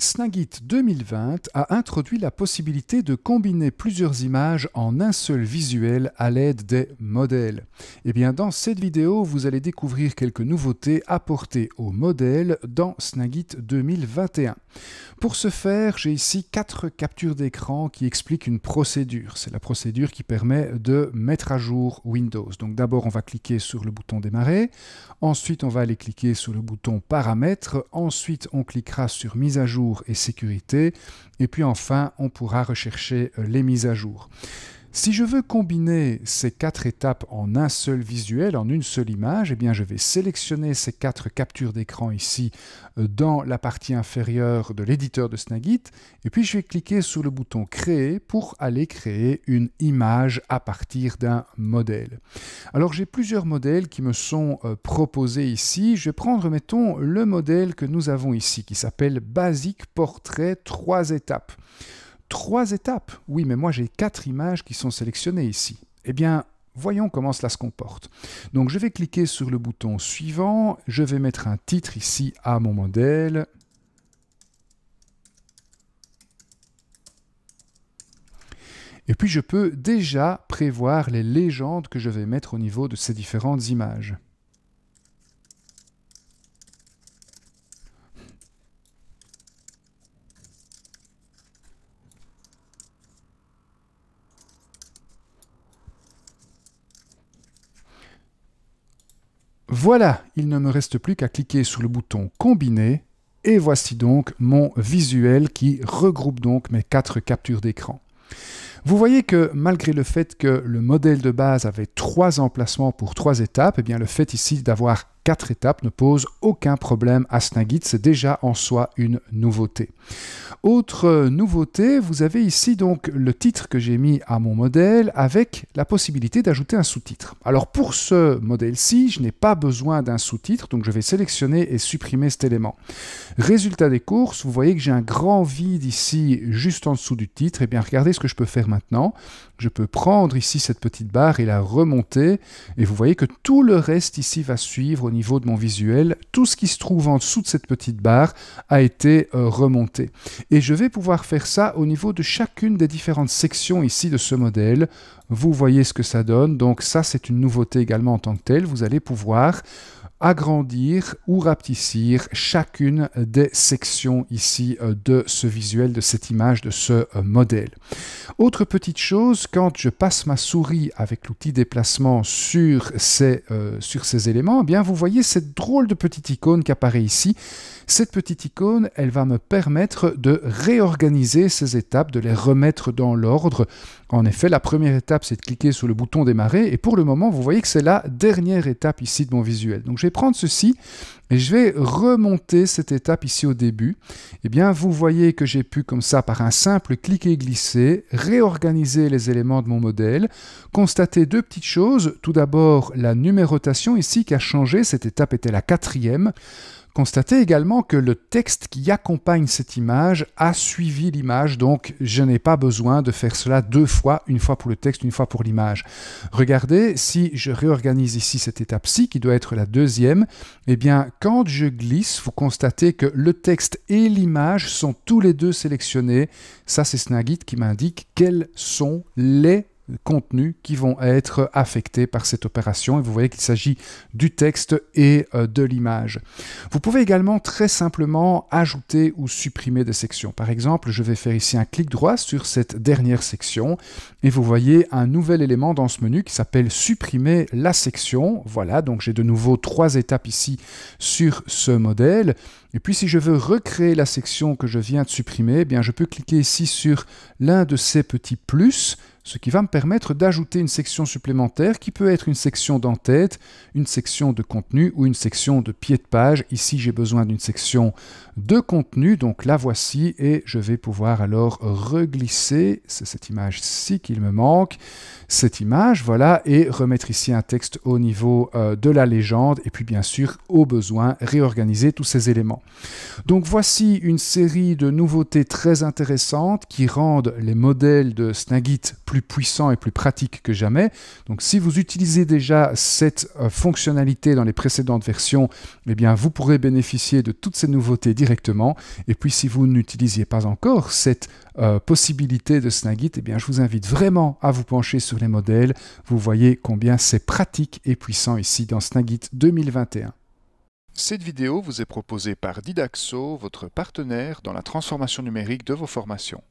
Snagit 2020 a introduit la possibilité de combiner plusieurs images en un seul visuel à l'aide des modèles. Et bien, dans cette vidéo, vous allez découvrir quelques nouveautés apportées aux modèles dans Snagit 2021. Pour ce faire, j'ai ici 4 captures d'écran qui expliquent une procédure. C'est la procédure qui permet de mettre à jour Windows. Donc d'abord, on va cliquer sur le bouton Démarrer. Ensuite, on va aller cliquer sur le bouton Paramètres. Ensuite, on cliquera sur Mise à jour et sécurité. Et puis enfin, on pourra rechercher les mises à jour. Si je veux combiner ces 4 étapes en un seul visuel, en une seule image, eh bien je vais sélectionner ces 4 captures d'écran ici dans la partie inférieure de l'éditeur de Snagit et puis je vais cliquer sur le bouton Créer pour aller créer une image à partir d'un modèle. Alors j'ai plusieurs modèles qui me sont proposés ici. Je vais prendre, mettons, le modèle que nous avons ici qui s'appelle Basic Portrait 3 étapes. 3 étapes? Oui, mais moi j'ai 4 images qui sont sélectionnées ici. Eh bien, voyons comment cela se comporte. Donc je vais cliquer sur le bouton suivant, je vais mettre un titre ici à mon modèle. Et puis je peux déjà prévoir les légendes que je vais mettre au niveau de ces différentes images. Voilà, il ne me reste plus qu'à cliquer sur le bouton Combiner et voici donc mon visuel qui regroupe donc mes 4 captures d'écran. Vous voyez que malgré le fait que le modèle de base avait 3 emplacements pour 3 étapes, eh bien le fait ici d'avoir 4 étapes ne pose aucun problème à Snagit, c'est déjà en soi une nouveauté. Autre nouveauté, vous avez ici donc le titre que j'ai mis à mon modèle avec la possibilité d'ajouter un sous-titre. Alors pour ce modèle-ci, je n'ai pas besoin d'un sous-titre, donc je vais sélectionner et supprimer cet élément. Résultat des courses, vous voyez que j'ai un grand vide ici juste en dessous du titre. Et bien regardez ce que je peux faire maintenant. Je peux prendre ici cette petite barre et la remonter et vous voyez que tout le reste ici va suivre au niveau de mon visuel. Tout ce qui se trouve en dessous de cette petite barre a été remonté. Et je vais pouvoir faire ça au niveau de chacune des différentes sections ici de ce modèle. Vous voyez ce que ça donne. Donc ça, c'est une nouveauté également en tant que telle. Vous allez pouvoir agrandir ou rapetissir chacune des sections ici de ce visuel, de cette image, de ce modèle. Autre petite chose, quand je passe ma souris avec l'outil déplacement sur ces éléments, eh bien vous voyez cette drôle de petite icône qui apparaît ici. Cette petite icône, elle va me permettre de réorganiser ces étapes, de les remettre dans l'ordre. En effet, la première étape, c'est de cliquer sur le bouton Démarrer. Et pour le moment, vous voyez que c'est la dernière étape ici de mon visuel. Donc, je vais prendre ceci et je vais remonter cette étape ici au début. Eh bien, vous voyez que j'ai pu, comme ça, par un simple cliquer et glisser, réorganiser les éléments de mon modèle, constater 2 petites choses. Tout d'abord, la numérotation ici qui a changé. Cette étape était la 4e. Constatez également que le texte qui accompagne cette image a suivi l'image, donc je n'ai pas besoin de faire cela 2 fois, une fois pour le texte, une fois pour l'image. Regardez, si je réorganise ici cette étape-ci, qui doit être la 2e, eh bien, quand je glisse, vous constatez que le texte et l'image sont tous les 2 sélectionnés. Ça, c'est Snagit qui m'indique quels sont les contenus qui vont être affectés par cette opération et vous voyez qu'il s'agit du texte et de l'image. Vous pouvez également très simplement ajouter ou supprimer des sections. Par exemple, je vais faire ici un clic droit sur cette dernière section et vous voyez un nouvel élément dans ce menu qui s'appelle supprimer la section. Voilà, donc j'ai de nouveau 3 étapes ici sur ce modèle. Et puis si je veux recréer la section que je viens de supprimer, eh bien je peux cliquer ici sur l'un de ces petits plus, ce qui va me permettre d'ajouter une section supplémentaire qui peut être une section d'en-tête, une section de contenu ou une section de pied de page. Ici, j'ai besoin d'une section de contenu, donc la voici et je vais pouvoir alors reglisser, c'est cette image-ci qu'il me manque, cette image, voilà, et remettre ici un texte au niveau de la légende et puis bien sûr, au besoin, réorganiser tous ces éléments. directement. Donc voici une série de nouveautés très intéressantes qui rendent les modèles de Snagit plus puissants et plus pratiques que jamais. Donc si vous utilisez déjà cette fonctionnalité dans les précédentes versions, eh bien vous pourrez bénéficier de toutes ces nouveautés directement. Et puis si vous n'utilisiez pas encore cette possibilité de Snagit, eh bien je vous invite vraiment à vous pencher sur les modèles. Vous voyez combien c'est pratique et puissant ici dans Snagit 2021. Cette vidéo vous est proposée par Didaxo, votre partenaire dans la transformation numérique de vos formations.